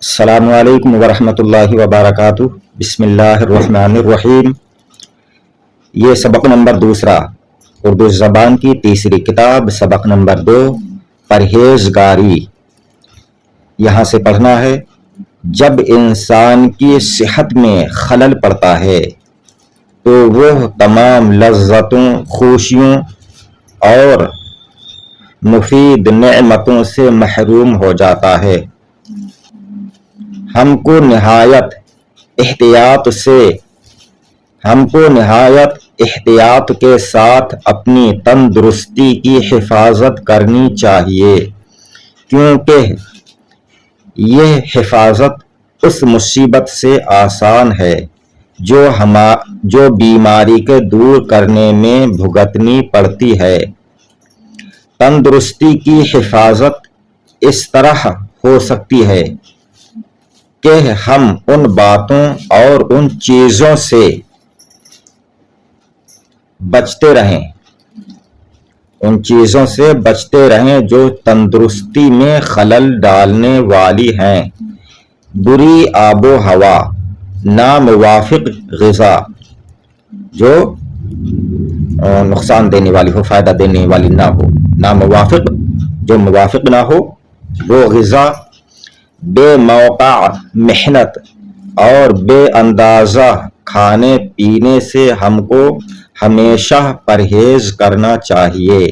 السلام علیکم ورحمۃ اللہ وبرکاتہ۔ بسم اللہ الرحمن الرحیم۔ یہ سبق نمبر 2 اردو زبان کی تیسری کتاب، سبق نمبر 2 پرہیزگاری۔ یہاں سے پڑھنا ہے۔ جب انسان کی صحت میں خلل پڑتا ہے تو وہ تمام لذتوں، خوشیوں اور مفید نعمتوں سے محروم ہو جاتا ہے۔ ہم کو نہایت احتیاط کے ساتھ اپنی تندرستی کی حفاظت کرنی چاہیے، کیونکہ یہ حفاظت اس مصیبت سے آسان ہے جو بیماری کے دور کرنے میں بھگتنی پڑتی ہے۔ تندرستی کی حفاظت اس طرح ہو سکتی ہے کہ ہم ان باتوں اور ان چیزوں سے بچتے رہیں جو تندرستی میں خلل ڈالنے والی ہیں۔ بری آب و ہوا، ناموافق غذا جو نقصان دینے والی ہو، فائدہ دینے والی نہ ہو، ناموافق جو موافق نہ ہو وہ غذا، بے موقع محنت اور بے اندازہ کھانے پینے سے ہم کو ہمیشہ پرہیز کرنا چاہیے۔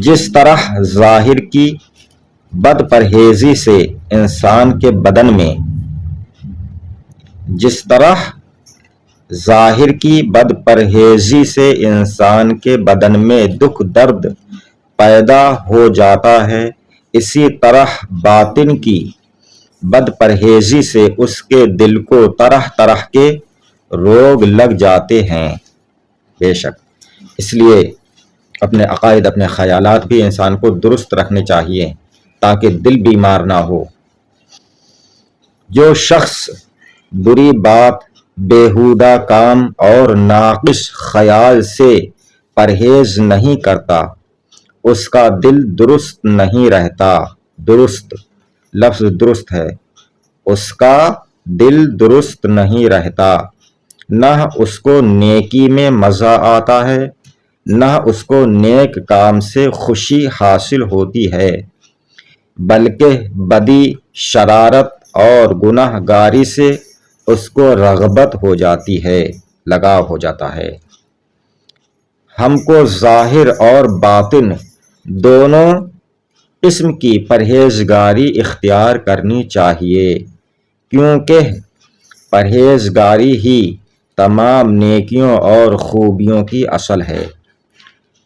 جس طرح ظاہر کی بد پرہیزی سے انسان کے بدن میں دکھ درد پیدا ہو جاتا ہے، اسی طرح باطن کی بد پرہیزی سے اس کے دل کو طرح طرح کے روگ لگ جاتے ہیں۔ بے شک اس لیے اپنے عقائد، اپنے خیالات بھی انسان کو درست رکھنے چاہیے تاکہ دل بیمار نہ ہو۔ جو شخص بری بات، بیہودہ کام اور ناقص خیال سے پرہیز نہیں کرتا، اس کا دل درست نہیں رہتا۔ درست لفظ درست ہے، اس کا دل درست نہیں رہتا، نہ اس کو نیکی میں مزہ آتا ہے، نہ اس کو نیک کام سے خوشی حاصل ہوتی ہے، بلکہ بدی، شرارت اور گناہ گاری سے اس کو رغبت ہو جاتی ہے، لگاؤ ہو جاتا ہے۔ ہم کو ظاہر اور باطن دونوں قسم کی پرہیزگاری اختیار کرنی چاہیے، کیونکہ پرہیزگاری ہی تمام نیکیوں اور خوبیوں کی اصل ہے۔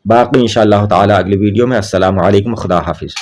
باقی انشاءاللہ تعالی اگلی ویڈیو میں۔ السلام علیکم، خدا حافظ۔